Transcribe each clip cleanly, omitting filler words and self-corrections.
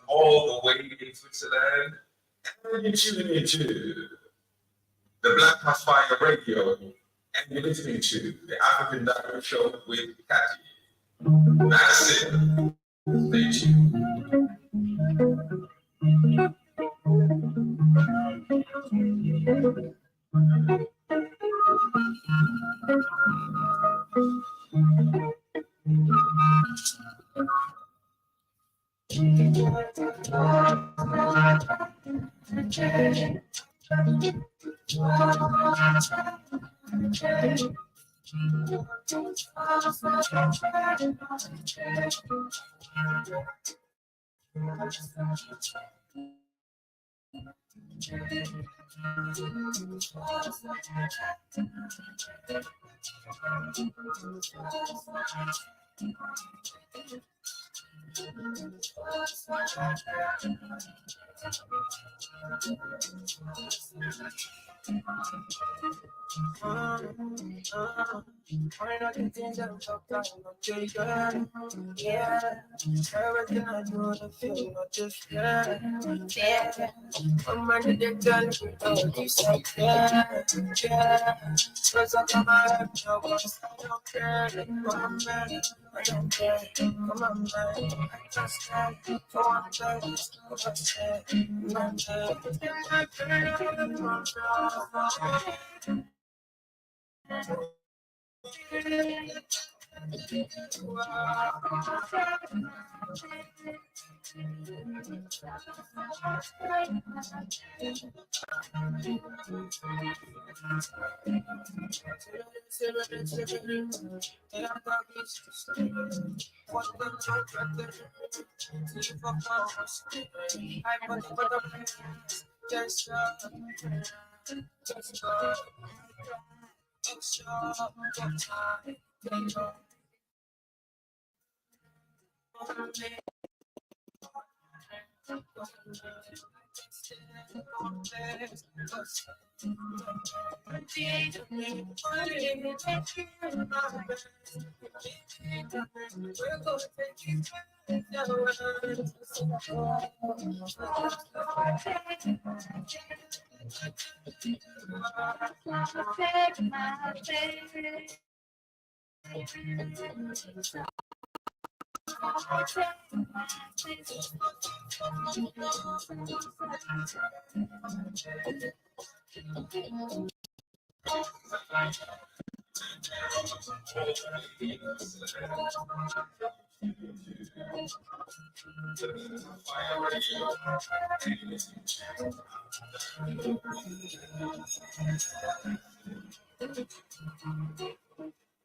All the way in Switzerland, and you're tuning into the Black House Fire Radio, and you're listening to the African Diary Show with Cathy. That's it. Stay tuned. Yeah, everything I do, I feel not just yeah. I'm ready to tell you all this, yeah. Cause I come out, I was not care. Come on, man, I don't care. Come on, man, I just can't. Come on, man, I just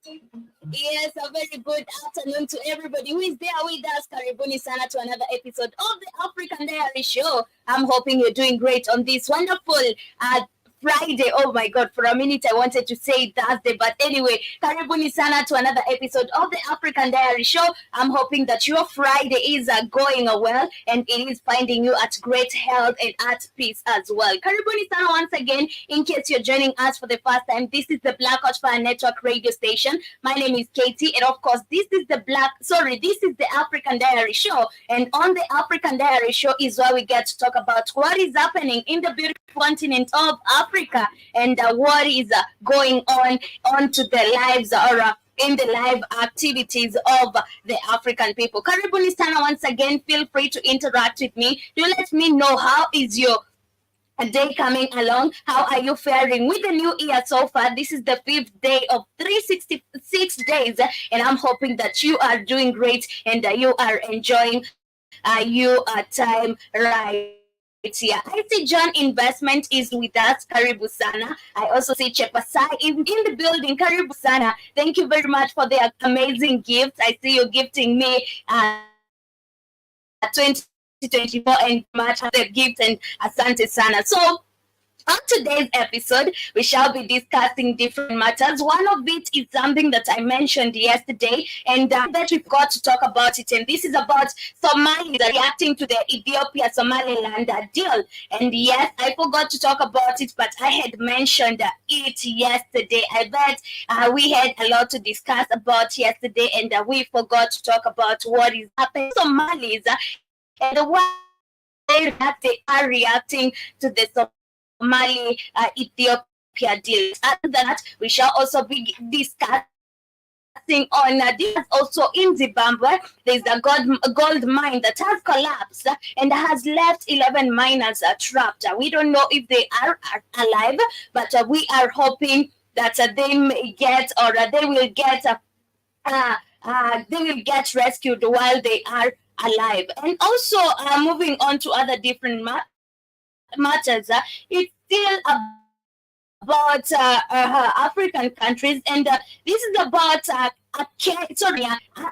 Yes, a very good afternoon to everybody who is there with us. Karibuni sana to another episode of the African Diary Show. I'm hoping you're doing great on this wonderful Friday. Oh my God, for a minute I wanted to say Thursday, but anyway, karibuni sana to another episode of the African Diary Show. I'm hoping that your Friday is going well and it is finding you at great health and at peace as well. Karibuni sana once again. In case you're joining us for the first time, this is the Black Hot Fire Network radio station. My name is Katie, and of course, this is the African Diary Show. And on the African Diary Show is where we get to talk about what is happening in the beautiful continent of Africa and what is going on to the lives in the live activities of the African people. Karibuni sana once again. Feel free to interact with me. Do let me know how is your day coming along. How are you faring with the new year so far? This is the 5th day of 366 days, and I'm hoping that you are doing great and you are enjoying your time right here. I see John Investment is with us. Karibu sana. I also see Chepasai in the building. Karibu sana. Thank you very much for the amazing gifts. I see you gifting me 2024 and much the gifts and asante sana. So on today's episode, we shall be discussing different matters. One of it is something that I mentioned yesterday, and that we've got to talk about it. And this is about Somalia reacting to the Ethiopia-Somaliland deal. And yes, I forgot to talk about it, but I had mentioned it yesterday. I bet we had a lot to discuss about yesterday, and we forgot to talk about what is happening to Somalis and why they are reacting to the Somali Ethiopia deal. After that, we shall also be discussing on this. Also in Zimbabwe, there's a gold mine that has collapsed and has left 11 miners trapped. We don't know if they are alive, but we are hoping that they may get or they will get rescued while they are alive. And also moving on to other different matters, it's still about African countries, and this is about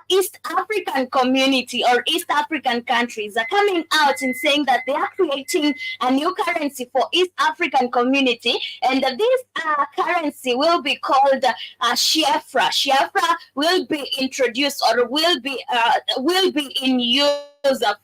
East African community or East African countries are coming out and saying that they are creating a new currency for East African community, and this currency will be called SHEAFRA. SHEAFRA will be introduced or will be in use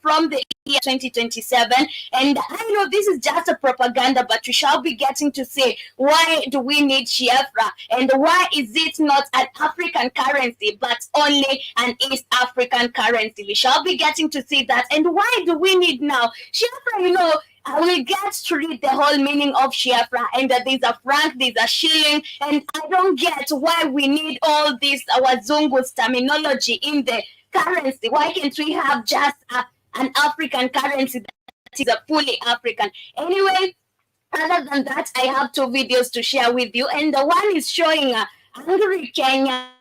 from the year 2027. And I know this is just a propaganda, but we shall be getting to say, why do we need SHEAFRA, and why is it not an African currency but only an East African currency? We shall be getting to see that. And why do we need now SHEAFRA? I will get to read the whole meaning of SHEAFRA, and there's a franc, there's a shilling, and I don't get why we need all this Wazungu's terminology in the currency. Why can't we have just an African currency that is a fully African? Anyway, other than that, I have 2 videos to share with you, and the one is showing angry Kenyans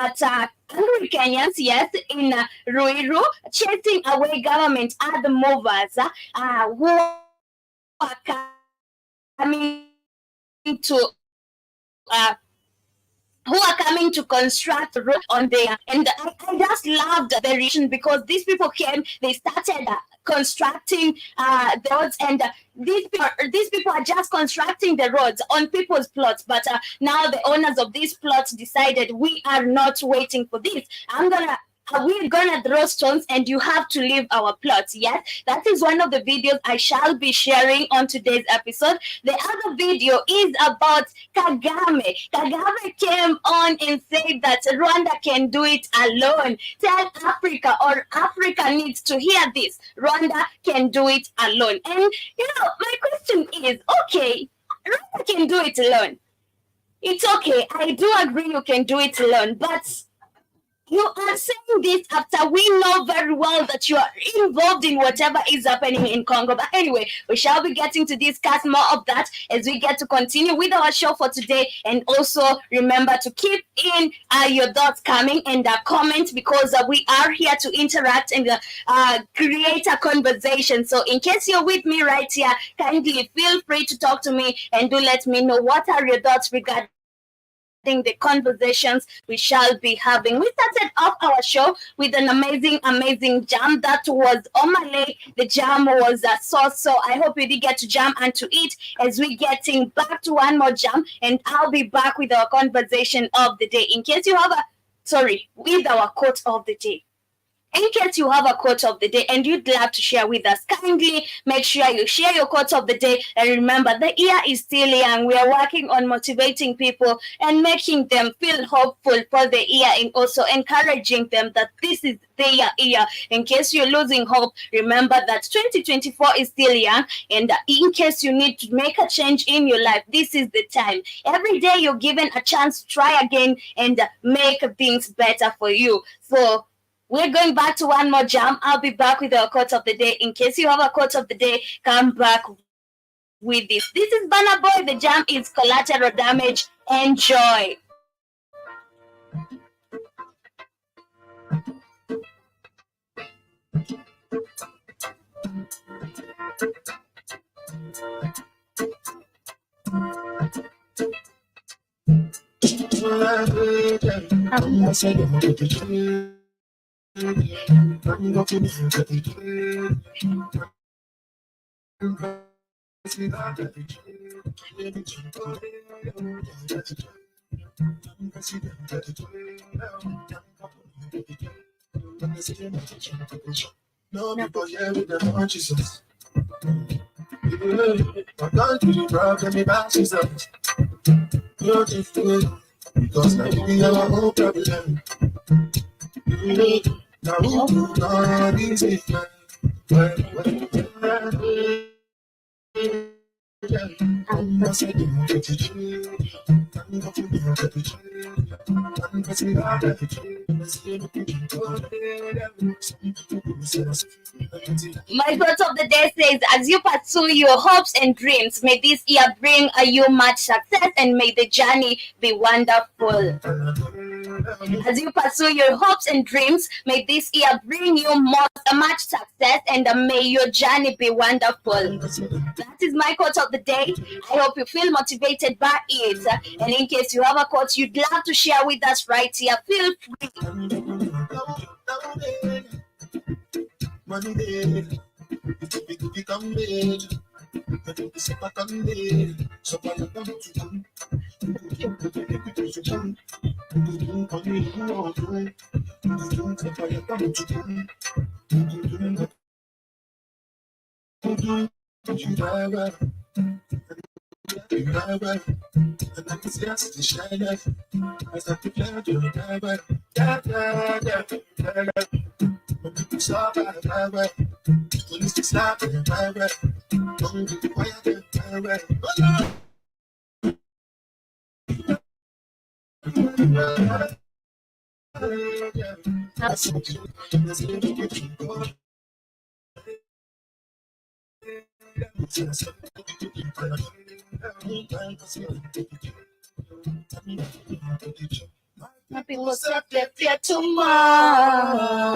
angry Kenyans, yes, in Ruiru, chasing away government other movers who are coming to construct the road on there. And I just loved the reason, because these people came, they started constructing the roads, and these people are just constructing the roads on people's plots. But now the owners of these plots decided, we are not waiting for this. We're gonna throw stones and you have to leave our plots. Yes, that is one of the videos I shall be sharing on today's episode. The other video is about Kagame. Kagame came on and said that Rwanda can do it alone. Tell Africa, or Africa needs to hear this. Rwanda can do it alone. And my question is, okay, Rwanda can do it alone. It's okay. I do agree you can do it alone, but you are saying this after we know very well that you are involved in whatever is happening in Congo. But anyway, we shall be getting to discuss more of that as we get to continue with our show for today. And also remember to keep in your thoughts coming and comment, because we are here to interact and create a conversation. So in case you're with me right here, kindly feel free to talk to me and do let me know what are your thoughts regarding the conversations we shall be having. We started off our show with an amazing jam that was Omale. The jam was so. I hope you did get to jam and to eat as we getting back to one more jam, and I'll be back with our conversation of the day. In case you have with our quote of the day. In case you have a quote of the day and you'd love to share with us, kindly make sure you share your quote of the day. And remember, the year is still young. We are working on motivating people and making them feel hopeful for the year, and also encouraging them that this is their year. In case you're losing hope, remember that 2024 is still young. And in case you need to make a change in your life, this is the time. Every day you're given a chance to try again and make things better for you. So we're going back to one more jam. I'll be back with our quote of the day. In case you have a quote of the day, come back with this. This is Banner Boy. The jam is Collateral Damage. Enjoy. No people here with the consciousness. My country problem about Jesus. Beautiful, because now we have our own problem. Now who do not easy, My quote of the day says, as you pursue your hopes and dreams, may this year bring you much success, and may the journey be wonderful. As you pursue your hopes and dreams, may this year bring you much success, and may your journey be wonderful. That is my quote of the day. I hope you feel motivated by it. And in case you have a quote you'd love to share with us right here, feel free. Money day, it become big. It's a pack on day, so I come to come. And I can see us to shine up. I start to play to when people stop at my way, police to stop at my way. Don't be quiet at my way. My people set their fear tomorrow.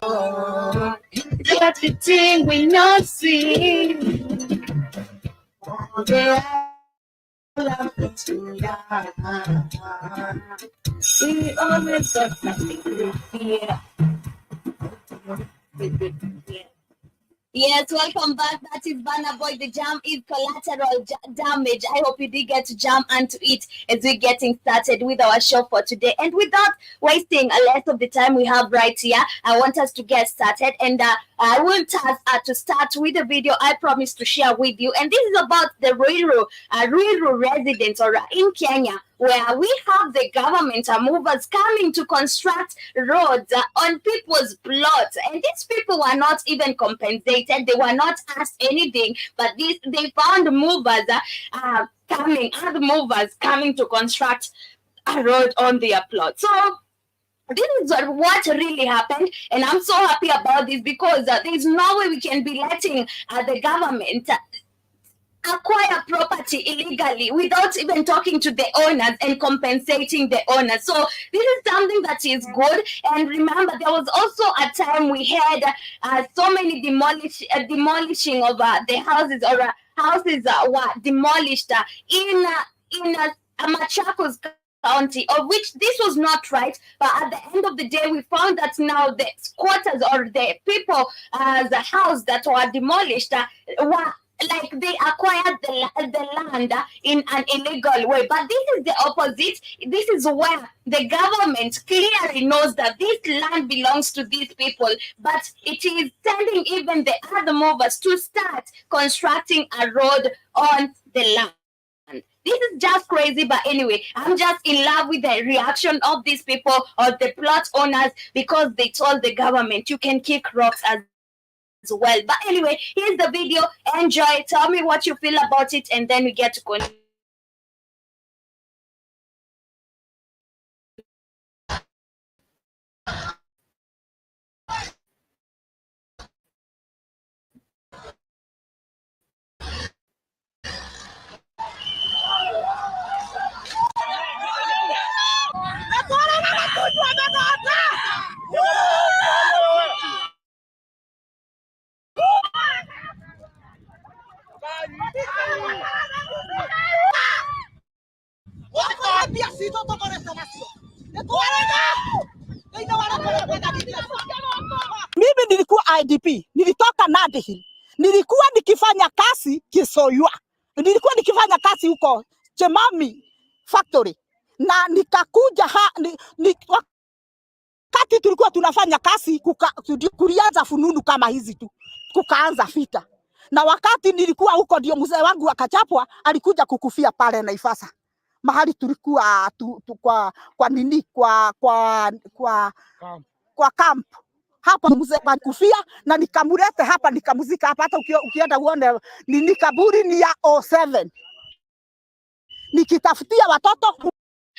That's the thing we not see. We always got nothing to fear. Yes, welcome back. That is Banner Boy. The jam is Collateral Damage. I hope you did get to jam and to eat as we're getting started with our show for today. And without wasting a lot of the time we have right here, I want us to get started. And I want us to start with a video I promised to share with you. And this is about the rural residents in Kenya, where we have the government movers coming to construct roads on people's plots. And these people were not even compensated. They were not asked anything, but they found movers coming to construct a road on their plot. So this is what really happened, and I'm so happy about this because there's no way we can be letting the government acquire property illegally without even talking to the owners and compensating the owners. So this is something that is good. And remember, there was also a time we had so many demolishing of the houses, or houses were demolished in Machakos county, of which this was not right. But at the end of the day, we found that now the squatters or the people, the house that were demolished, were like they acquired the land in an illegal way. But this is the opposite. This is where the government clearly knows that this land belongs to these people, but it is sending even the other movers to start constructing a road on the land. This is just crazy, but anyway, I'm just in love with the reaction of these people or the plot owners, because they told the government you can kick rocks as well. But anyway, here's the video. Enjoy. Tell me what you feel about it, and then we get to continue. Mimi nilikuwa IDP, nilitoka Nandi Hill. Nilikuwa nikifanya kazi Kisoyua. Nilikuwa nikifanya kazi huko Chemami factory. Na nikakuja wakati tulikuwa tunafanya kazi kulianza fununu kama hizi tu. Kukaanza vita. Na wakati nilikuwa huko ndio mzee wangu akachapwa, alikuja kukufia pale Naivasha. Mahali tulikuwa kwa camp. Hapa mzee akufia na nikamulete hapa nikamuzika hapa. Hata ukienda uone ni kaburi ni ya 07. Nikitafutia watoto.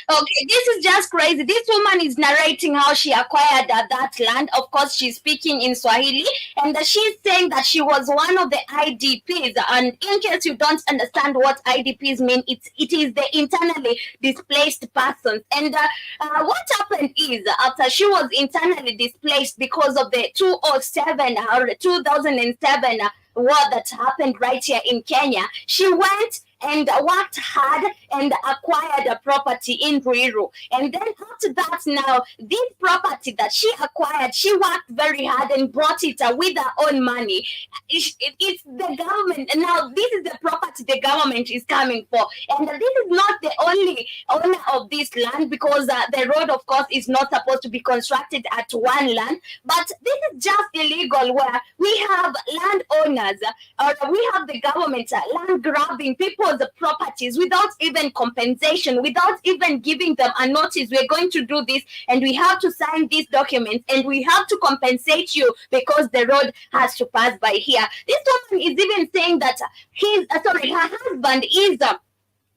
Okay, this is just crazy. This woman is narrating how she acquired that land. Of course, she's speaking in Swahili, and she's saying that she was one of the IDPs. And in case you don't understand what IDPs mean, it is the internally displaced persons. And what happened is, after she was internally displaced because of the 2007 or 2007 war that happened right here in Kenya, she went and worked hard and acquired a property in Ruiru. And then after that, now this property that she acquired, she worked very hard and brought it with her own money. It's the government. Now this is the property the government is coming for. And this is not the only owner of this land, because the road, of course, is not supposed to be constructed at one land. But this is just illegal, where we have landowners, or we have the government land grabbing people's properties without even compensation, without even giving them a notice. We're going to do this, and we have to sign these documents, and we have to compensate you because the road has to pass by here. This woman is even saying that her husband is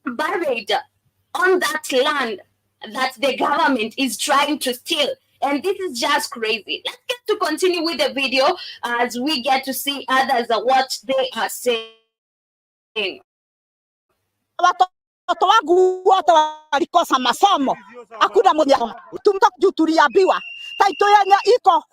buried on that land that the government is trying to steal. And this is just crazy. Let's get to continue with the video as we get to see others what they are saying. Watoto wangu wote walikosa masomo. Hakuna mmoja. Tumtoka tuliambiwa taito yenye iko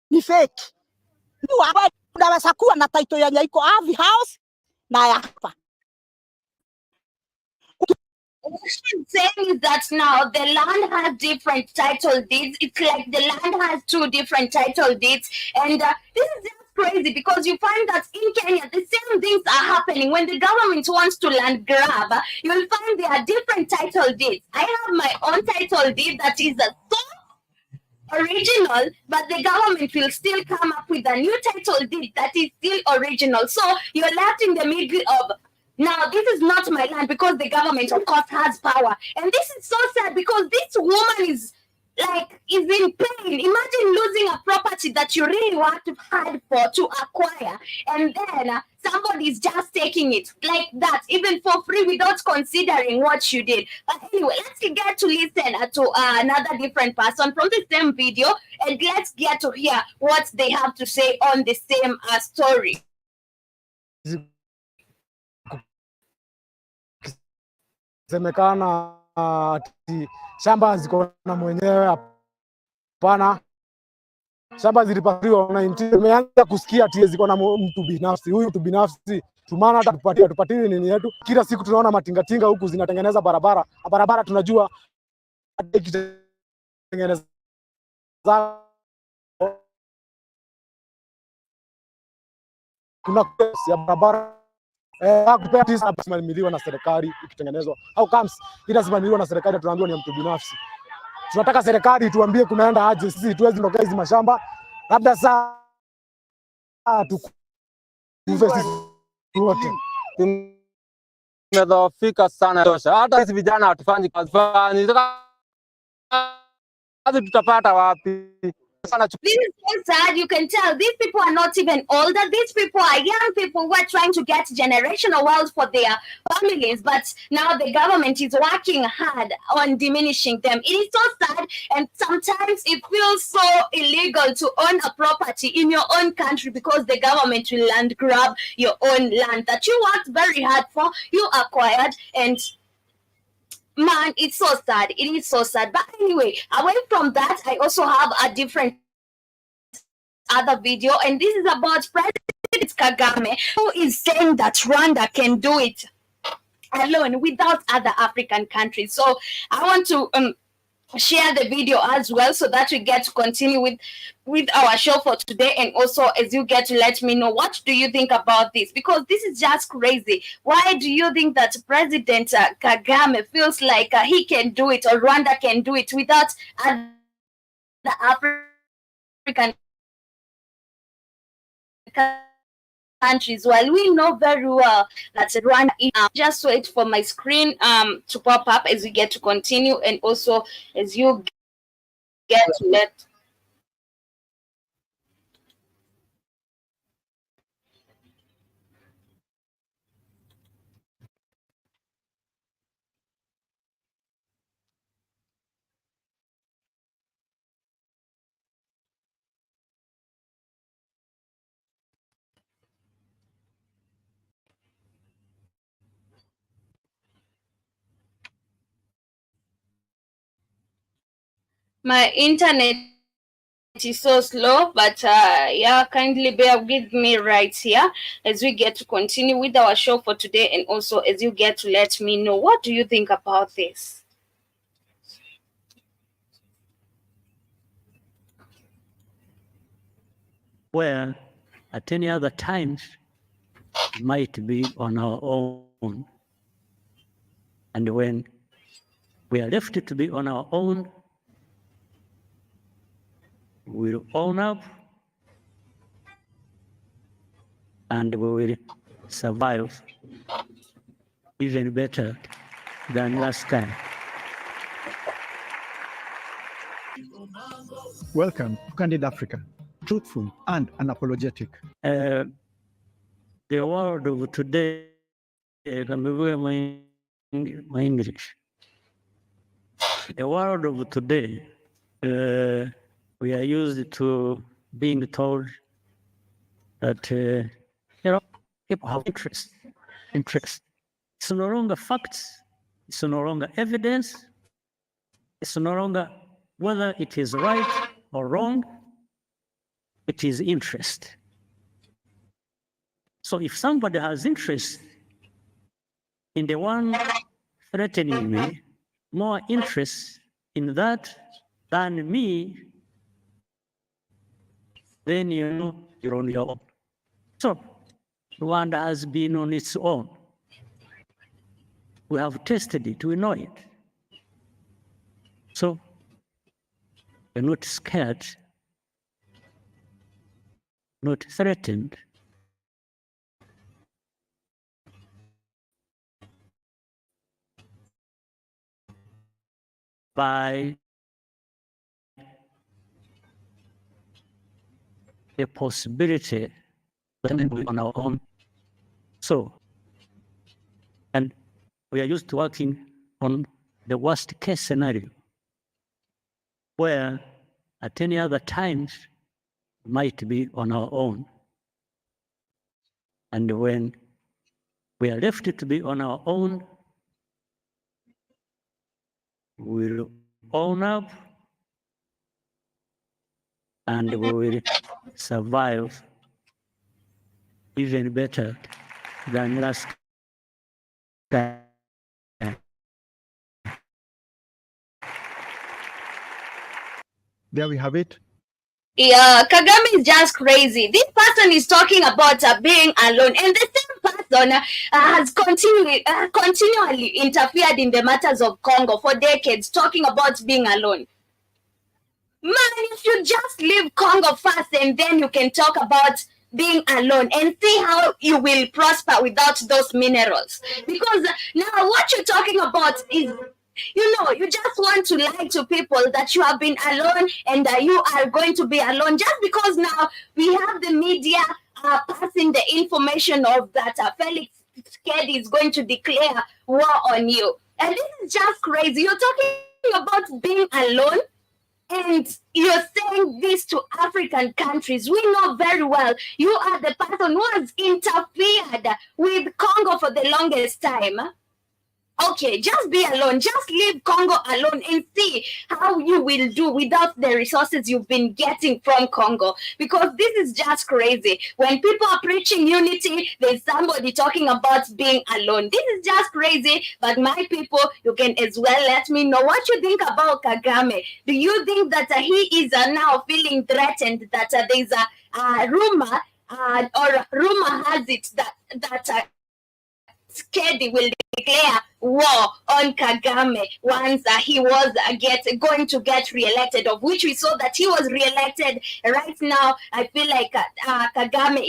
ni fake. Unaweza kuwa na taito yenye iko Avi House na hapa. What she's saying is that now the land has different title deeds. It's like the land has two different title deeds. And this is just crazy, because you find that in Kenya, the same things are happening. When the government wants to land grab, you will find there are different title deeds. I have my own title deed that is so original, but the government will still come up with a new title deed that is still original. So you're left in the middle of, now this is not my land, because the government, of course, has power. And this is so sad, because this woman is in pain. Imagine losing a property that you really worked hard for to acquire, and then somebody is just taking it like that, even for free, without considering what you did. But anyway, let's get to listen to another different person from the same video, and let's get to hear what they have to say on the same story. Semekana ati shamba ziko na mwenyewe. Hapana, shamba zilipatiwa 19. Tumeanza kusikia ati ziko na mtu binafsi. Huyu mtu binafsi tumana hata tupatie nini yetu. Kila siku tunaona matingatinga huku zinatengeneza barabara tunajua tengeneza kuna ya barabara kupea tisa kusimamiwa na serikali ikitengenezwa au kams inasimamiwa na serikali, tunaambiwa ni mtu binafsi. Tunataka serikali tuambie kunaenda aje, sisi tuwezi ndokea hizi mashamba, labda saa tukuve sisi wote. Tumedhoofika sana tosha, hata sisi vijana hatufanyi kazi, kazi tutapata wapi? This is so sad. You can tell these people are not even older. These people are young people who are trying to get generational wealth for their families. But now the government is working hard on diminishing them. It is so sad. And sometimes it feels so illegal to own a property in your own country because the government will land grab your own land that you worked very hard for, you acquired, and man, it's so sad. It is so sad. But anyway, away from that, I also have a different other video, and this is about President Kagame, who is saying that Rwanda can do it alone without other African countries. So I want to share the video as well so that we get to continue with our show for today, and also as you get to let me know what do you think about this, because this is just crazy. Why do you think that President Kagame feels like he can do it, or Rwanda can do it without other African countries? Well, we know very well that Rwanda is, just wait for my screen to pop up as we get to continue, and also as you get to let my internet is so slow, but yeah, kindly bear with me right here as we get to continue with our show for today, and also as you get to let me know what do you think about this. Where at any other times might be on our own, and when we are left to be on our own, we'll own up and we will survive even better than last time. Welcome to Candid Africa, truthful and unapologetic. The world of today, my English. The world of today, we are used to being told that people have interest. It's no longer facts. It's no longer evidence. It's no longer whether it is right or wrong. It is interest. So if somebody has interest in the one threatening me, more interest in that than me, then you're on your own. So Rwanda has been on its own. We have tested it, we know it. So we're not scared, not threatened. By the possibility that we're on our own. So, and we are used to working on the worst case scenario, where at any other times might be on our own. And when we are left to be on our own, we'll own up and we will survive even better than last time. There we have it. Yeah, Kagame is just crazy. This person is talking about being alone, and the same person has continually interfered in the matters of Congo for decades, talking about being alone. Man, if you just leave Congo first and then you can talk about being alone and see how you will prosper without those minerals. Because now what you're talking about is, you just want to lie to people that you have been alone and you are going to be alone just because now we have the media passing the information of that Felix Tshisekedi is going to declare war on you. And this is just crazy. You're talking about being alone and you're saying this to African countries. We know very well you are the person who has interfered with Congo for the longest time. Okay, just be alone. Just leave Congo alone and see how you will do without the resources you've been getting from Congo. Because this is just crazy. When people are preaching unity, there's somebody talking about being alone. This is just crazy. But my people, you can as well let me know what you think about Kagame. Do you think that he is now feeling threatened, that there's a rumor, or rumor has it that Tshisekedi will declare war on Kagame once he was going to get re-elected, of which we saw that he was re-elected. Right now, I feel like Kagame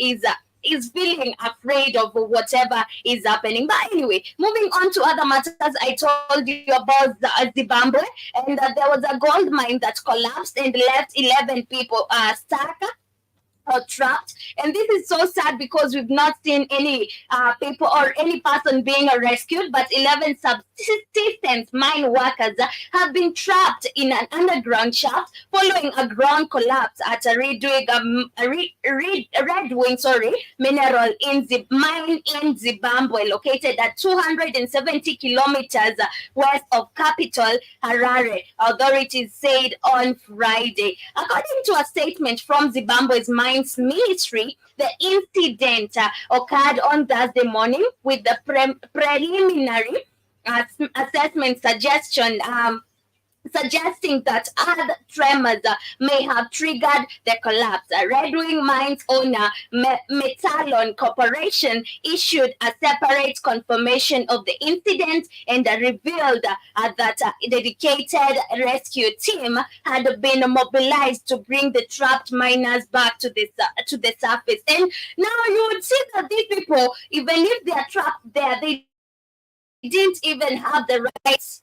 is feeling afraid of whatever is happening. But anyway, moving on to other matters, I told you about Zimbabwe, and there was a gold mine that collapsed and left 11 people stuck or trapped. And this is so sad because we've not seen any people or any person being rescued, but 11 subsistence mine workers have been trapped in an underground shaft following a ground collapse at a Red Wing mineral mine in Zimbabwe, located at 270 kilometers west of capital Harare, authorities said on Friday. According to a statement from Zimbabwe's mine ministry, the incident occurred on Thursday morning, with the preliminary assessment suggesting that other tremors may have triggered the collapse. Red Wing Mines owner Metallon Corporation issued a separate confirmation of the incident and revealed that a dedicated rescue team had been mobilized to bring the trapped miners back to the surface. And now you would see that these people, even if they are trapped there, they didn't even have the right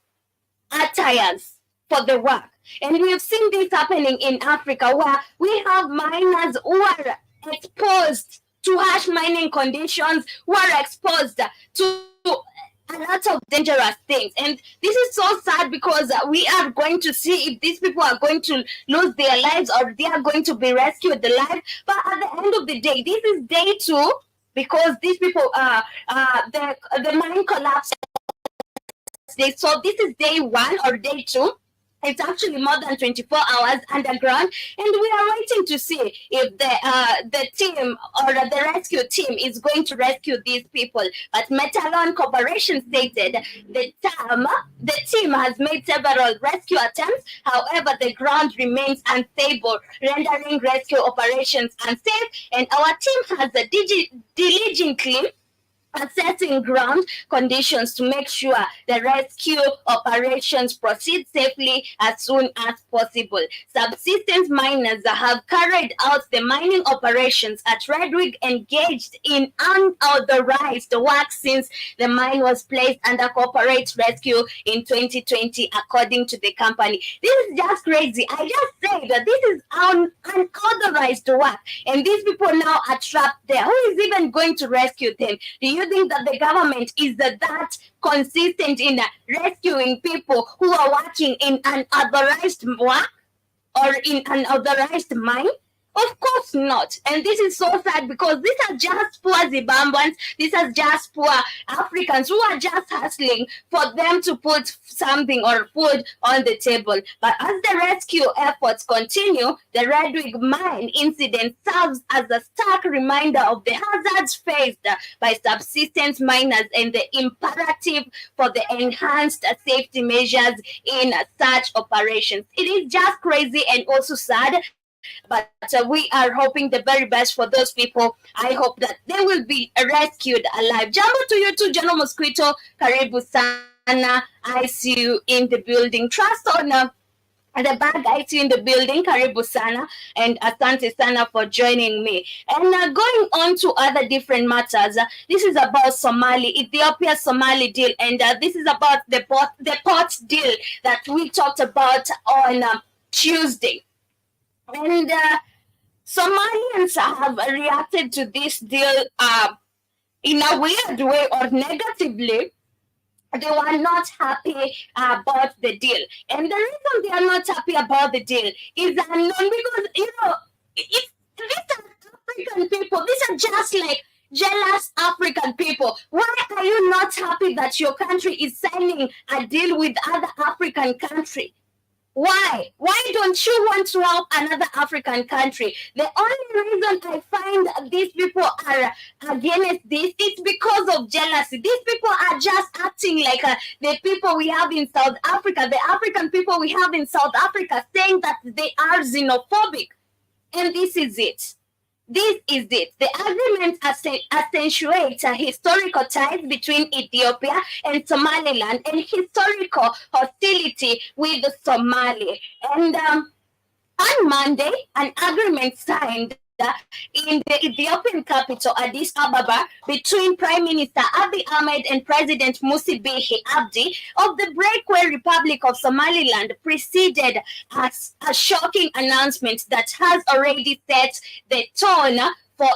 attires for the work. And we have seen this happening in Africa, where we have miners who are exposed to harsh mining conditions, who are exposed to a lot of dangerous things. And this is so sad because we are going to see if these people are going to lose their lives or they are going to be rescued alive. But at the end of the day, this is day 2, because these people, the mine collapsed. So this is day 1 or day 2. It's actually more than 24 hours underground, and we are waiting to see if the team or the rescue team is going to rescue these people. But Metallon Corporation stated the team has made several rescue attempts. However, the ground remains unstable, rendering rescue operations unsafe, and our team has diligently assessing ground conditions to make sure the rescue operations proceed safely as soon as possible. Subsistence miners have carried out the mining operations at Redwig, engaged in unauthorized work since the mine was placed under corporate rescue in 2020, according to the company. This is just crazy. I just say that this is unauthorized work, and these people now are trapped there. Who is even going to rescue them? Do you think that the government is that consistent in rescuing people who are working in unauthorized work or in an unauthorized mine? Of course not. And this is so sad because these are just poor Zimbabweans, these are just poor Africans who are just hustling for them to put something or food on the table. But as the rescue efforts continue, the Redwig mine incident serves as a stark reminder of the hazards faced by subsistence miners and the imperative for the enhanced safety measures in such operations. It is just crazy and also sad, but we are hoping the very best for those people. I hope that they will be rescued alive. Jambo to you too, General Mosquito. Karibu sana. I see you in the building. Trust on the bad guys in the building. Karibu sana. And asante sana for joining me. And going on to other different matters. This is about Ethiopia-Somali deal. And this is about the port deal that we talked about on Tuesday. And Somalians have reacted to this deal in a weird way or negatively. They were not happy about the deal. And the reason they are not happy about the deal is unknown because, these are African people. These are just like jealous African people. Why are you not happy that your country is signing a deal with other African country? Why? Why don't you want to help another African country? The only reason I find these people are against this is because of jealousy. These people are just acting like the people we have in South Africa, the African people we have in South Africa, saying that they are xenophobic. And this is it. This is it. The agreement accentuates historical ties between Ethiopia and Somaliland and historical hostility with Somalia. And on Monday, an agreement signed in the Ethiopian capital, Addis Ababa, between Prime Minister Abiy Ahmed and President Musa Bihi Abdi of the breakaway Republic of Somaliland preceded a shocking announcement that has already set the tone for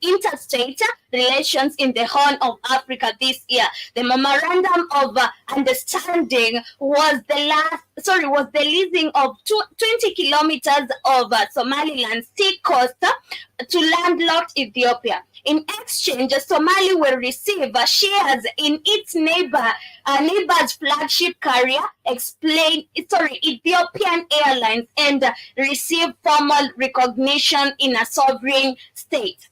interstate relations in the Horn of Africa this year. The memorandum of understanding was the leasing of 20 kilometers of Somaliland sea coast to landlocked Ethiopia. In exchange, Somalia will receive shares in its neighbor's flagship carrier, Ethiopian Airlines, and receive formal recognition in a sovereign state.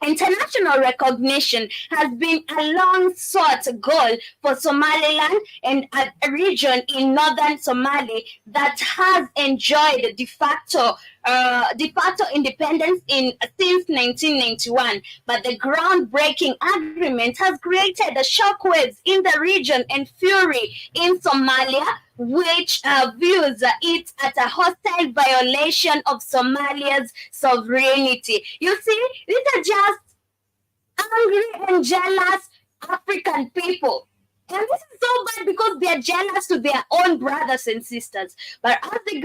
International recognition has been a long-sought goal for Somaliland and a region in northern Somalia that has enjoyed de facto independence since 1991. But the groundbreaking agreement has created shockwaves in the region and fury in Somalia, which views it as a hostile violation of Somalia's sovereignty. You see, these are just angry and jealous African people. And this is so bad because they are jealous to their own brothers and sisters. But as a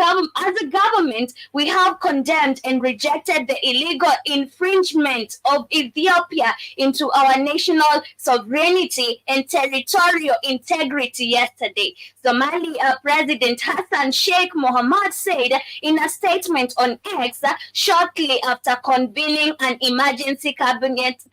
government, we have condemned and rejected the illegal infringement of Ethiopia into our national sovereignty and territorial integrity yesterday. Somali President Hassan Sheikh Mohammed said in a statement on X shortly after convening an emergency cabinet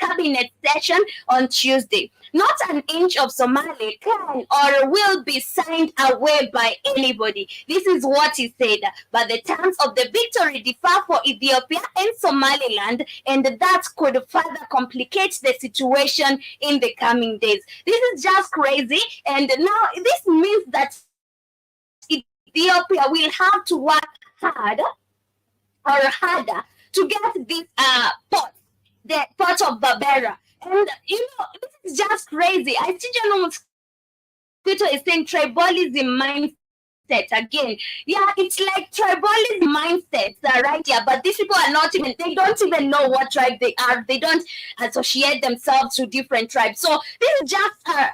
session on Tuesday. Not an inch of Somalia can or will be signed away by anybody. This is what he said. But the terms of the victory differ for Ethiopia and Somaliland, and that could further complicate the situation in the coming days. This is just crazy. And now this means that Ethiopia will have to work harder to get this port, the port of Berbera. And, this is just crazy. I see General Mosquito is saying tribalism mindset again. Yeah, it's like tribalism mindsets, right? Yeah, but these people are they don't even know what tribe they are. They don't associate themselves to different tribes. So this is just, I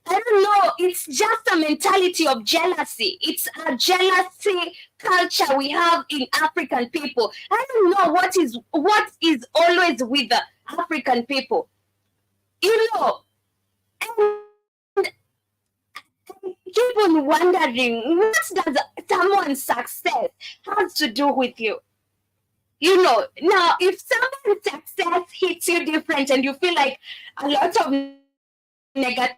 don't know, it's just a mentality of jealousy. It's a jealousy culture we have in African people. I don't know what is always with the African people. And I keep on wondering, what does someone's success have to do with you? You know, now if someone's success hits you different and you feel like a lot of negativity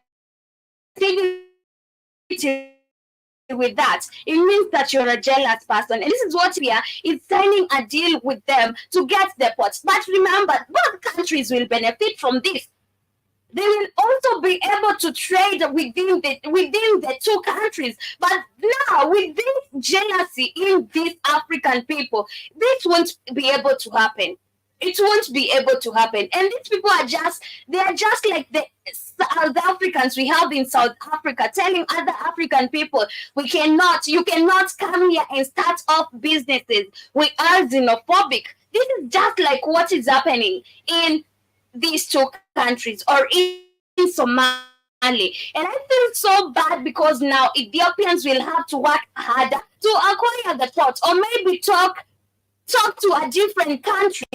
with that, it means that you're a jealous person. And this is what we are, is signing a deal with them to get the ports. But remember, both countries will benefit from this. They will also be able to trade within the two countries. But now, with this jealousy in these African people, this won't be able to happen. It won't be able to happen. And these people are just like the South Africans we have in South Africa, telling other African people, you cannot come here and start off businesses. We are xenophobic. This is just like what is happening in these two countries, or in Somalia. And I feel so bad because now Ethiopians will have to work harder to acquire the port, or maybe talk to a different country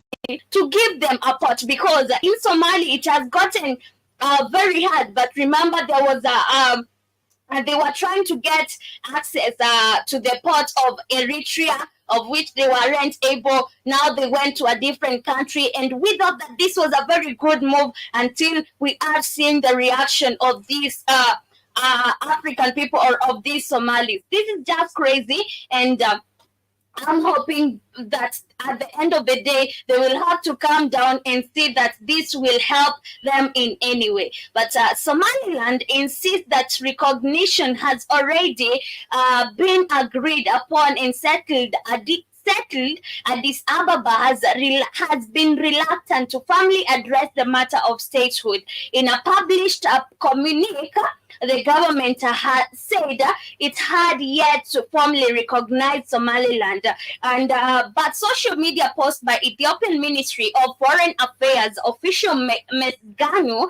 to give them a port, because in Somalia it has gotten very hard. But remember, there was they were trying to get access to the port of Eritrea, of which they weren't able. Now they went to a different country, and we thought that this was a very good move until we are seeing the reaction of these African people, or of these Somalis. This is just crazy, and I'm hoping that at the end of the day, they will have to come down and see that this will help them in any way. But Somaliland insists that recognition has already been agreed upon and settled. Addis Ababa has been reluctant to firmly address the matter of statehood. In a published communique, the government had said it had yet to formally recognize Somaliland. But social media post by Ethiopian Ministry of Foreign Affairs official Mesganu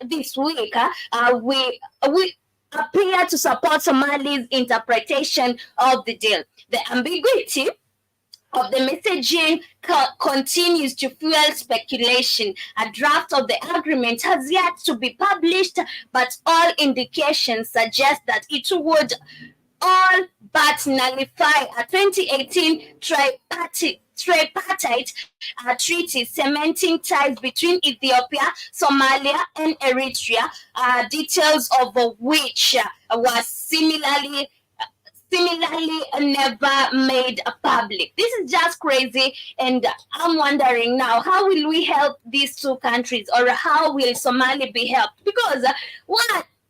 this week, we appear to support Somali's interpretation of the deal. The ambiguity of the messaging continues to fuel speculation. A draft of the agreement has yet to be published, but all indications suggest that it would all but nullify a 2018 tripartite treaty cementing ties between Ethiopia, Somalia, and Eritrea, details of which was similarly never made public. This is just crazy, and I'm wondering now, how will we help these two countries, or how will Somalia be helped? Because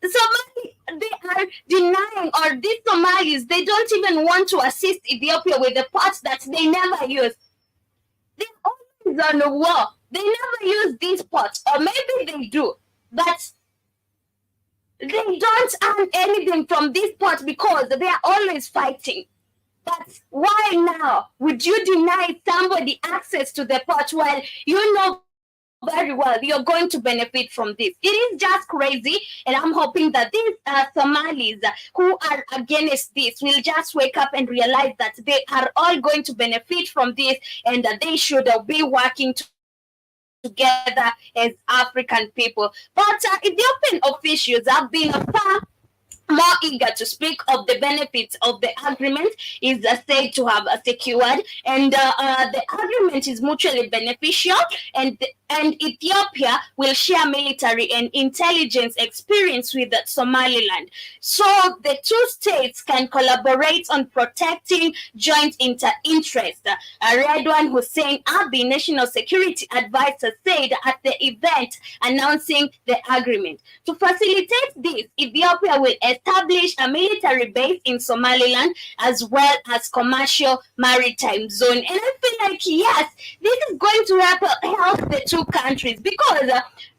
Somali, they are denying, or these Somalis, they don't even want to assist Ethiopia with the parts that they never use. They're always on the war. They never use these parts, or maybe they do, but they don't earn anything from this port because they are always fighting. But why now would you deny somebody access to the port while you know very well you're going to benefit from this? It is just crazy, and I'm hoping that these Somalis who are against this will just wake up and realize that they are all going to benefit from this, and that they should be working together as African people. But Ethiopian officials have been far more eager to speak of the benefits of the agreement is said to have secured, and the agreement is mutually beneficial, and Ethiopia will share military and intelligence experience with Somaliland. So the two states can collaborate on protecting joint interests. Redwan Hussein Abi, National Security Advisor, said at the event announcing the agreement. To facilitate this, Ethiopia will establish a military base in Somaliland as well as commercial maritime zone. And I feel like, yes, this is going to help the two countries, because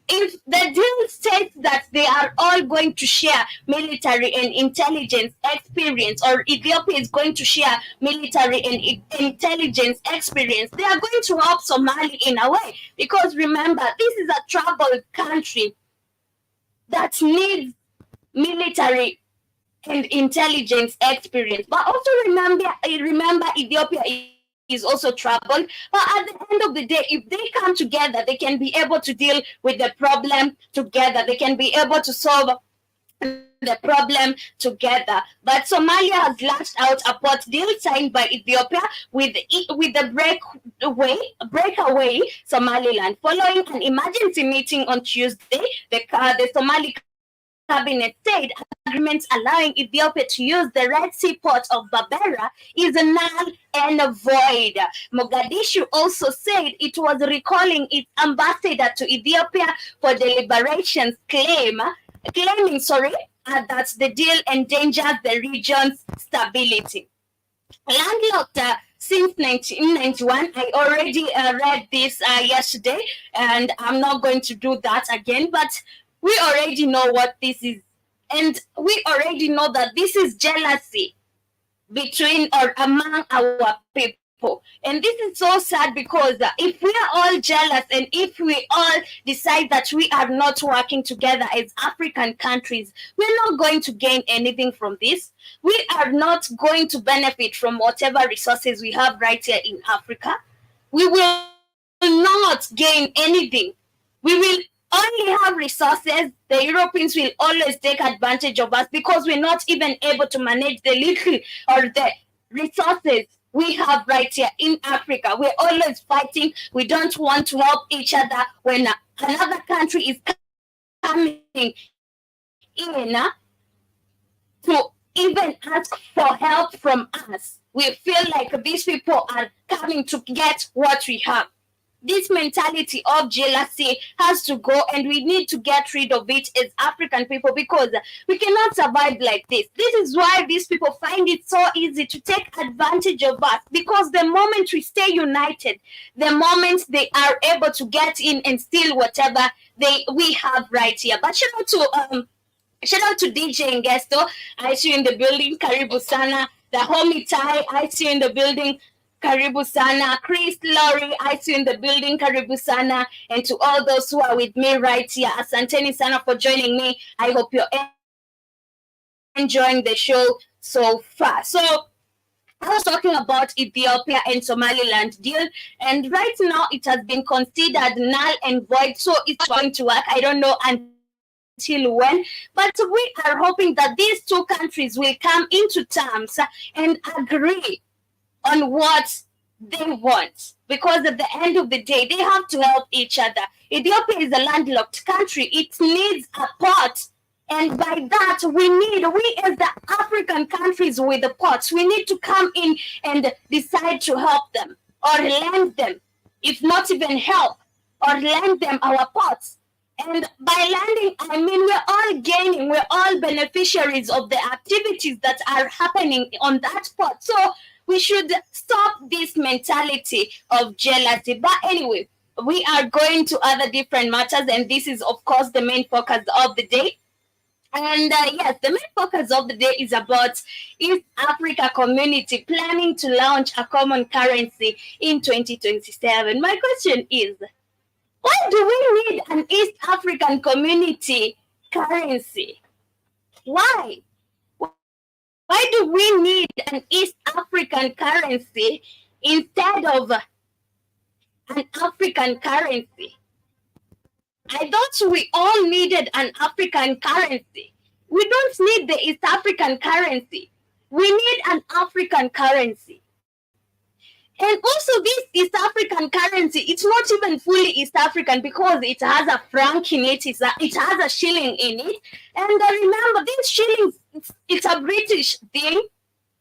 if the deal states that they are all going to share military and intelligence experience, or Ethiopia is going to share military and intelligence experience, they are going to help Somalia in a way, because remember, this is a troubled country that needs military and intelligence experience. But also remember Ethiopia is also troubled. But at the end of the day, if they come together, they can be able to deal with the problem together. They can be able to solve the problem together. But Somalia has lashed out a port deal signed by Ethiopia with the breakaway Somaliland. Following an emergency meeting on Tuesday, the Somali cabinet said agreements allowing Ethiopia to use the Red Sea port of Berbera is null and void. Mogadishu also said it was recalling its ambassador to Ethiopia for deliberations, claiming that the deal endangers the region's stability. Landlocked since 1991, I already read this yesterday, and I'm not going to do that again, but we already know what this is. And we already know that this is jealousy between or among our people. And this is so sad because if we are all jealous and if we all decide that we are not working together as African countries, we're not going to gain anything from this. We are not going to benefit from whatever resources we have right here in Africa. We will not gain anything. We will only have resources. The Europeans will always take advantage of us because we're not even able to manage the little or the resources we have right here in Africa. We're always fighting. We don't want to help each other when another country is coming in to even ask for help from us. We feel like these people are coming to get what we have. This mentality of jealousy has to go, and we need to get rid of it as African people because we cannot survive like this. This is why these people find it so easy to take advantage of us, because the moment we stay united, the moment they are able to get in and steal whatever we have right here. But shout out to DJ Ngesto, I see you in the building. Karibu sana. The homie Tai, I see you in the building. Karibu sana. Chris, Laurie, I see you in the building. Karibu sana. And to all those who are with me right here, asanteni sana for joining me. I hope you're enjoying the show so far. So I was talking about Ethiopia and Somaliland deal, and right now it has been considered null and void. So it's going to work. I don't know until when, but we are hoping that these two countries will come into terms and agree on what they want, because at the end of the day, they have to help each other. Ethiopia is a landlocked country. It needs a port. And by that, we as the African countries with the ports, we need to come in and decide to help them or lend them, if not even help, or lend them our ports. And by landing, I mean, we're all gaining, we're all beneficiaries of the activities that are happening on that port. So we should stop this mentality of jealousy. But anyway, we are going to other different matters, and this is, of course, the main focus of the day. And yes, the main focus of the day is about East Africa community planning to launch a common currency in 2027. My question is, why do we need an East African community currency? Why? Why do we need an East African currency instead of an African currency? I thought we all needed an African currency. We don't need the East African currency. We need an African currency. And also this East African currency, it's not even fully East African because it has a franc in it, it has a shilling in it. And remember, this shilling, it's a British thing.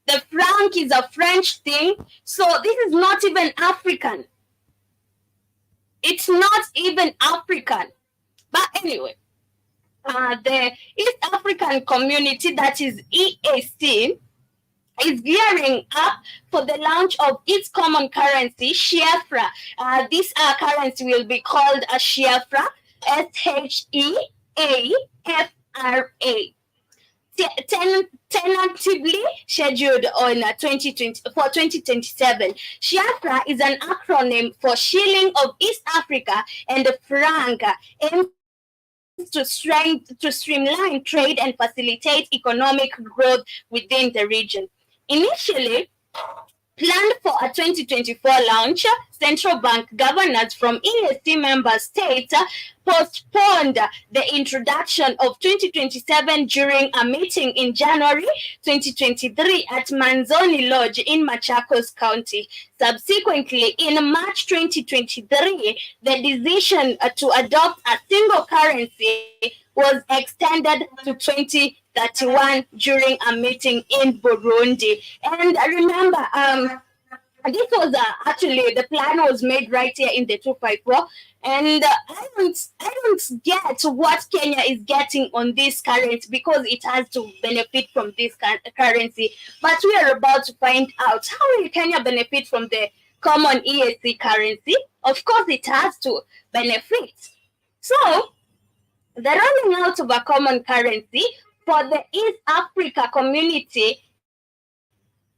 The franc is a French thing. So this is not even African. It's not even African. But anyway, the East African community, that is EAC, is gearing up for the launch of its common currency, SHEAFRA. This currency will be called a SHEAFRA, SHEAFRA. Tentatively scheduled on 2027. SHEAFRA is an acronym for Shilling of East Africa and Franc, aims to streamline trade and facilitate economic growth within the region. Initially, Planned for a 2024 launch, central bank governors from EAC member states postponed the introduction of 2027 during a meeting in January 2023 at Manzoni Lodge in Machakos County. Subsequently, in March 2023, the decision to adopt a single currency was extended to 2031 during a meeting in Burundi. And remember, this was actually the plan was made right here in the 254, and I don't get what Kenya is getting on this currency because it has to benefit from this currency. But we are about to find out how will Kenya benefit from the common EAC currency. Of course, it has to benefit. So the rolling out of a common currency for the East Africa community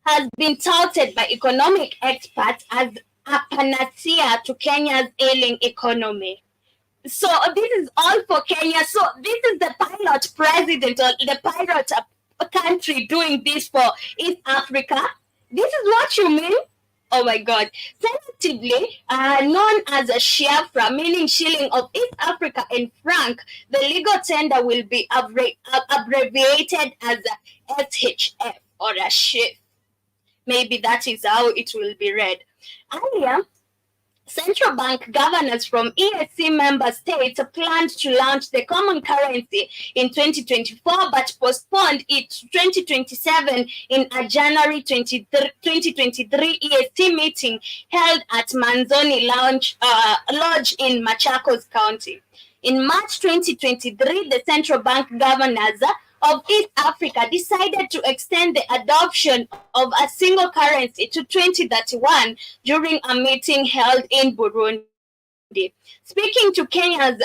has been touted by economic experts as a panacea to Kenya's ailing economy. So this is all for Kenya. So this is the pilot president or the pilot country doing this for East Africa. This is what you mean? Oh my God. Tentatively known as a SHEAFRA, meaning shilling of East Africa and Franc, the legal tender will be abbreviated as a SHF or a SHEAF. Maybe that is how it will be read. Earlier, central bank governors from EAC member states planned to launch the common currency in 2024, but postponed it to 2027 in a January 2023 EAC meeting held at Manzoni Lodge in Machakos County. In March 2023, the central bank governors of East Africa decided to extend the adoption of a single currency to 2031 during a meeting held in Burundi. Speaking to Kenya's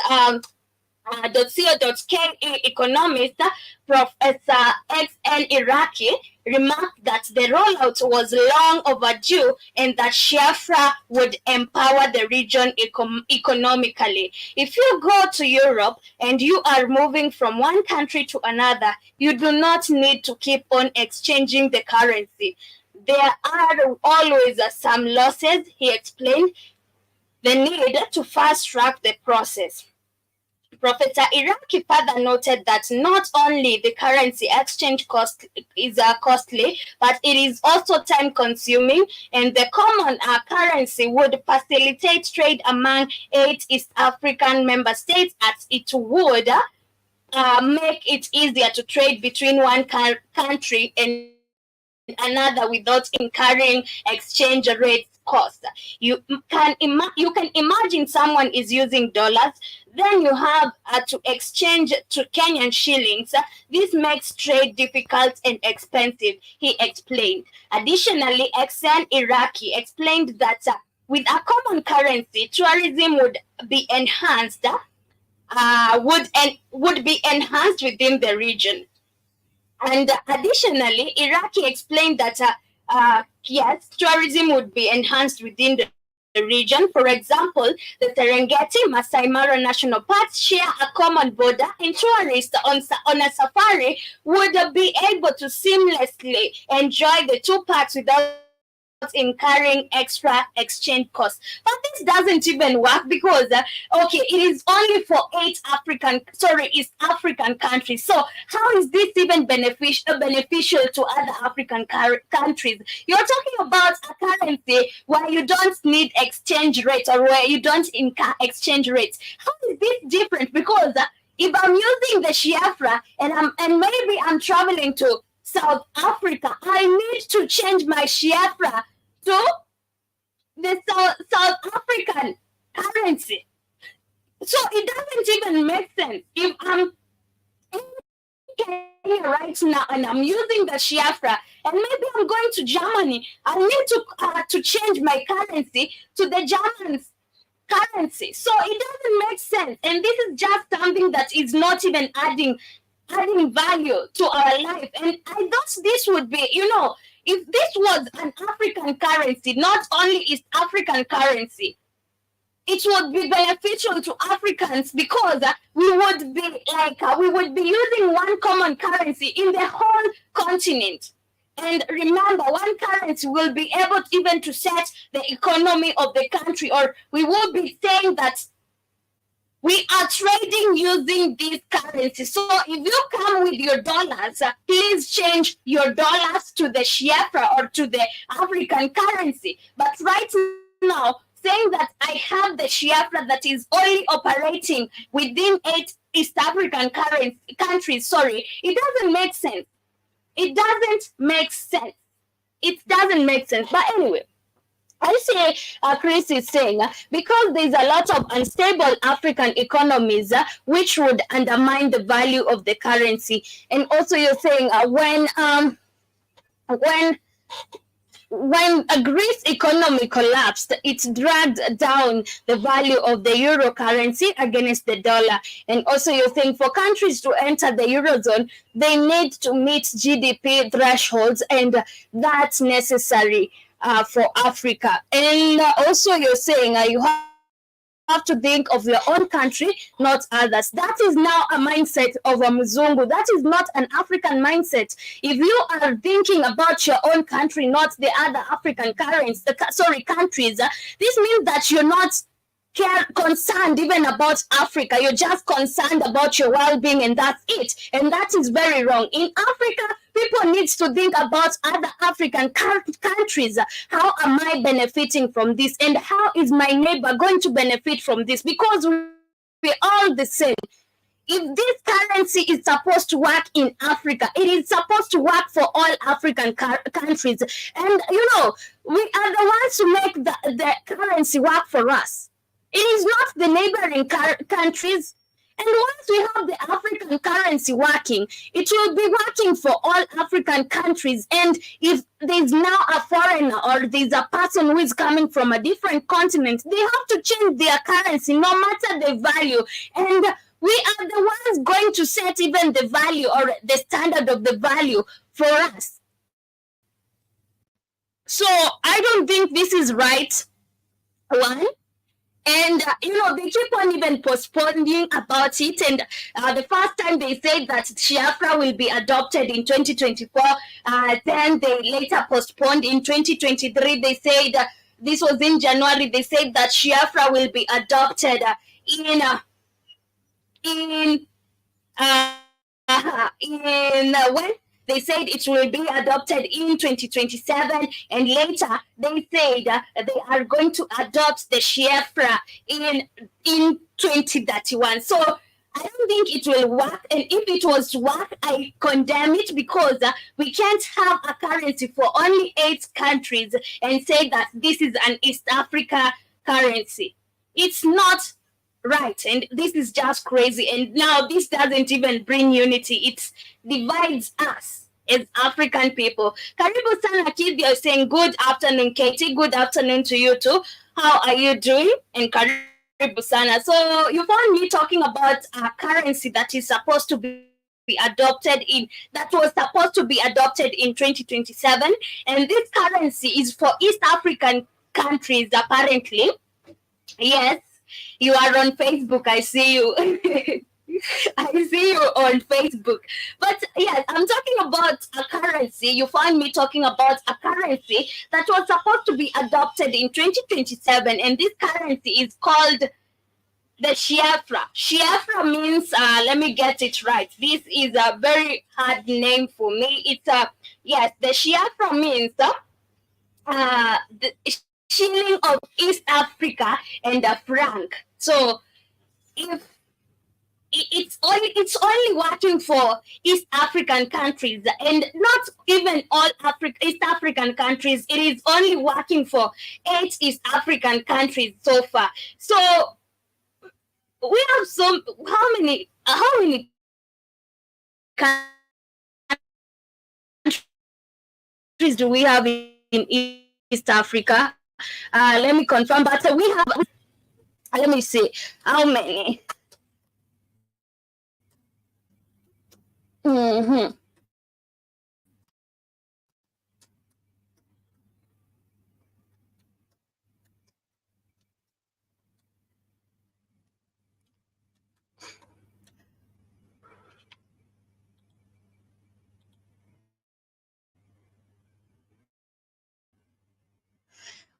.co.ke economist, Professor XN Iraqi remarked that the rollout was long overdue and that SHEAFRA would empower the region economically. If you go to Europe and you are moving from one country to another, you do not need to keep on exchanging the currency. There are always some losses, he explained, the need to fast track the process. Professor Iraqi further noted that not only the currency exchange cost is costly, but it is also time-consuming, and the common currency would facilitate trade among 8 East African member states, as it would make it easier to trade between one country and another without incurring exchange rates cost. You can imagine someone is using dollars, then you have to exchange to Kenyan shillings. This makes trade difficult and expensive, he explained. Additionally, XN Iraqi explained that with a common currency, tourism would be enhanced, would be enhanced within the region. And additionally, Iraqi explained that yes, tourism would be enhanced within the region. For example, the Serengeti Masai Mara National Parks share a common border, and tourists on a safari would be able to seamlessly enjoy the two parks without incurring extra exchange costs. But this doesn't even work because okay, it is only for 8 East African countries. So how is this even beneficial to other African countries? You're talking about a currency where you don't need exchange rates or where you don't incur exchange rates. How is this different? Because if I'm using the SHEAFRA and maybe I'm traveling to South Africa, I need to change my SHEAFRA to the South African currency. So it doesn't even make sense. If I'm in Kenya right now and I'm using the SHEAFRA and maybe I'm going to Germany, I need to change my currency to the German's currency. So it doesn't make sense. And this is just something that is not even adding value to our life. And I thought this would be, if this was an African currency, not only East African currency, it would be beneficial to Africans because we would be using one common currency in the whole continent. And remember, one currency will be able even to set the economy of the country, or we will be saying that we are trading using this currency. So if you come with your dollars, please change your dollars to the SHEAFRA or to the African currency. But right now, saying that I have the SHEAFRA that is only operating within 8 East African countries, it doesn't make sense. It doesn't make sense. It doesn't make sense. But anyway, I say, Chris is saying, because there's a lot of unstable African economies, which would undermine the value of the currency. And also, you're saying when a Greece economy collapsed, it dragged down the value of the euro currency against the dollar. And also, you're saying for countries to enter the eurozone, they need to meet GDP thresholds, and that's necessary for Africa. And also, you're saying you have to think of your own country, not others. That is now a mindset of a Mzungu. That is not an African mindset. If you are thinking about your own country, not the other African countries, this means that you're not concerned even about Africa. You're just concerned about your well-being, and that's it. And that is very wrong. In Africa, people need to think about other African countries. How am I benefiting from this? And how is my neighbor going to benefit from this? Because we're all the same. If this currency is supposed to work in Africa, it is supposed to work for all African countries. And, we are the ones who make the currency work for us. It is not the neighboring countries. And once we have the African currency working, it will be working for all African countries. And if there's now a foreigner or there's a person who is coming from a different continent, they have to change their currency no matter the value. And we are the ones going to set even the value or the standard of the value for us. So I don't think this is right. One. And, they keep on even postponing about it. And the first time they said that SHEAFRA will be adopted in 2024, then they later postponed in 2023. They said, this was in January, they said that SHEAFRA will be adopted when? They said it will be adopted in 2027, and later they said they are going to adopt the SHEAFRA in 2031. So I don't think it will work, and if it was to work, I condemn it, because we can't have a currency for only 8 countries and say that this is an East Africa currency. It's not right, and this is just crazy. And now this doesn't even bring unity, it divides us as African people. Karibu sana Kid, you're saying good afternoon, Katie. Good afternoon to you too. How are you doing? And karibu sana. So you found me talking about a currency that is supposed to be adopted in 2027, and this currency is for East African countries apparently. Yes, you are on Facebook. I see you. I see you on Facebook. But yes, I'm talking about a currency. You find me talking about a currency that was supposed to be adopted in 2027, and this currency is called the SHEAFRA. SHEAFRA means, let me get it right. This is a very hard name for me. It's the SHEAFRA means the shilling of East Africa and a franc. So if it's only working for East African countries, and not even all East African countries. It is only working for 8 East African countries so far. So we have how many countries do we have in East Africa? Let me confirm, but we have, let me see, how many? Mm-hmm.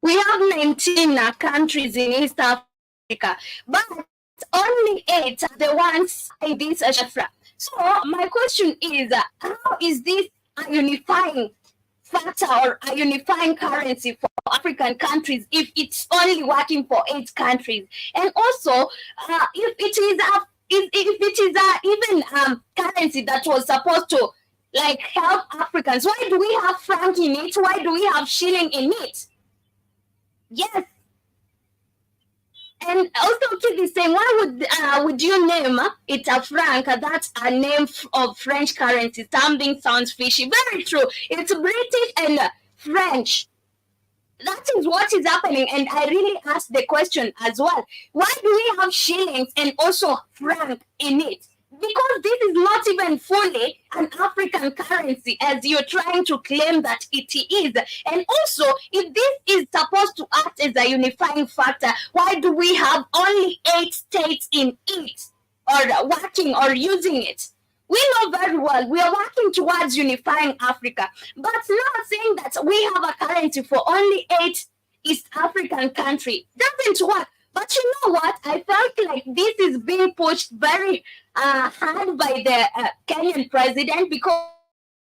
We have 19 countries in East Africa, but only 8 are the ones in this SHEAFRA. So my question is, how is this a unifying factor or a unifying currency for African countries if it's only working for 8 countries? And also, if it is even currency that was supposed to like help Africans, why do we have franc in it? Why do we have shilling in it? Yes. And also keep this saying, why would you name it a franc? That's a name of French currency. Something sounds fishy. Very true. It's British and French. That is what is happening. And I really asked the question as well. Why do we have shillings and also franc in it? Because this is not even fully an African currency as you're trying to claim that it is. And also, if this is supposed to act as a unifying factor, why do we have only 8 states in it or working or using it? We know very well we are working towards unifying Africa, but not saying that we have a currency for only 8 East African countries doesn't work. But you know what? I felt like this is being pushed very hard by the Kenyan president because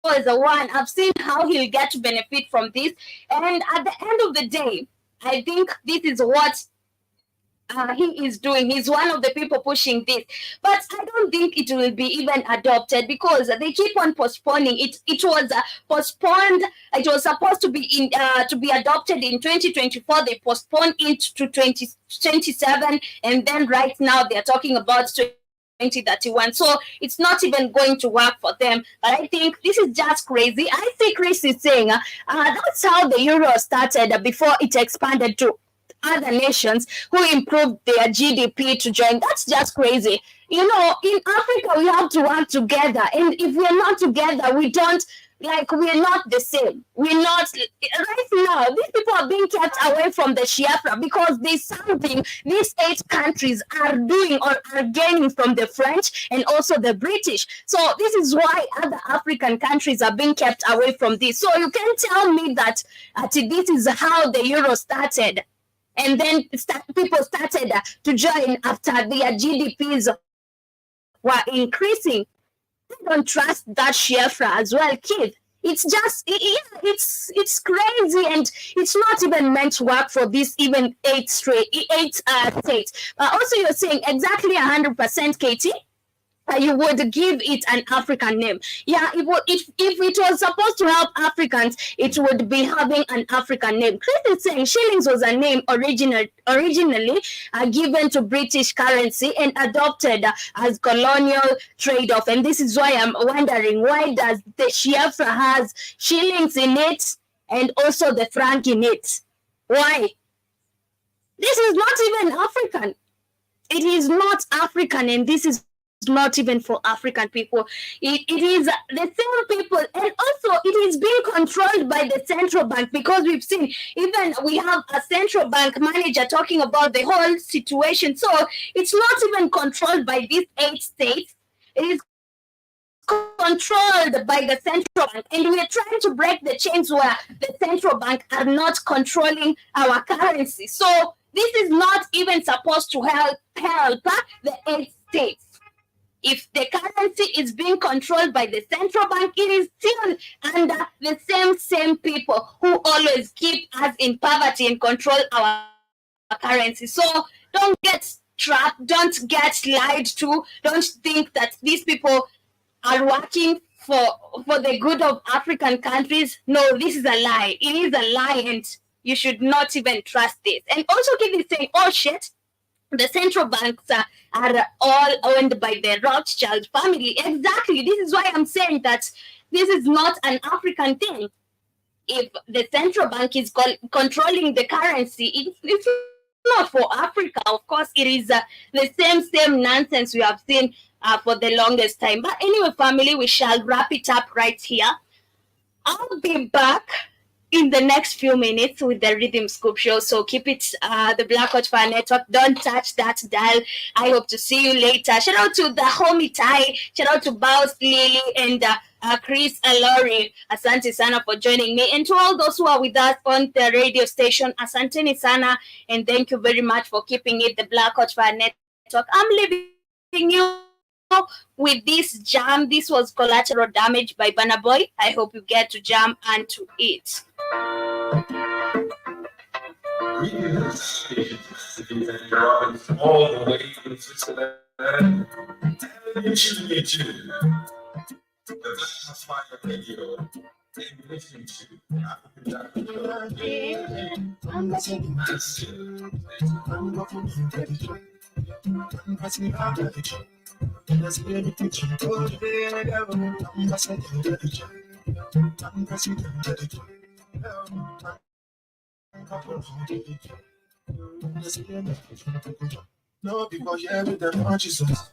I've seen how he'll get to benefit from this. And at the end of the day, I think this is what he is doing. He's one of the people pushing this, but I don't think it will be even adopted because they keep on postponing it. It was postponed. It was supposed to be adopted in 2024. They postponed it to 2027, and then right now they are talking about 2031. So it's not even going to work for them. But I think this is just crazy. I think Chris is saying that's how the euro started before it expanded to other nations who improved their GDP to join. That's just crazy. You know, in Africa, we have to work together. And if we're not together, we're not the same. We're not, right now, these people are being kept away from the SHEAFRA because there's something these 8 countries are doing or are gaining from the French and also the British. So this is why other African countries are being kept away from this. So you can tell me that this is how the euro started. And then people started to join after their GDPs were increasing. I don't trust that SHEAFRA as well, kid. It's just, it's crazy, and it's not even meant to work for this even 8 states. Also, you're saying exactly 100%, Katie. You would give it an African name. Yeah, if it was supposed to help Africans, it would be having an African name. Chris is saying shillings was a name originally given to British currency and adopted as colonial trade-off. And this is why I'm wondering, why does the SHEAFRA has shillings in it and also the franc in it? Why? This is not even African. It is not African, and this is not even for African people. It is the same people, and also it is being controlled by the central bank, because we've seen even we have a central bank manager talking about the whole situation. So it's not even controlled by these 8 states. It is controlled by the central bank, and we are trying to break the chains where the central bank are not controlling our currency. So this is not even supposed to help the 8 states. If the currency is being controlled by the central bank, it is still under the same people who always keep us in poverty and control our currency. So don't get trapped, don't get lied to, don't think that these people are working for the good of African countries. No, this is a lie. It is a lie, and you should not even trust this. And also keep saying, oh shit, the central banks are all owned by the Rothschild family. Exactly. This is why I'm saying that this is not an African thing. If the central bank is controlling the currency, it's not for Africa. Of course, it is the same nonsense we have seen for the longest time. But anyway, family, we shall wrap it up right here. I'll be back in the next few minutes with the Rhythm Scoop Show. So keep it the Black Hot Fire Network. Don't touch that dial. I hope to see you later. Shout out to the homie Ty. Shout out to Baus Lily and Chris Alori. Asante Sana for joining me. And to all those who are with us on the radio station, Asante Sana. And thank you very much for keeping it the Black Hot Fire Network. I'm leaving you with this jam. This was Collateral Damage by Burna Boy. I hope you get to jam and to eat. All the way from Switzerland. And you tune the Black House Fire Radio. And you're listening to No, because you're with the consciousness.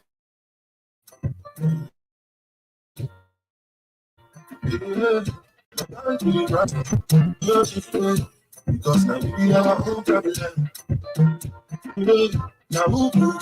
Because now we have our own problem. Now who can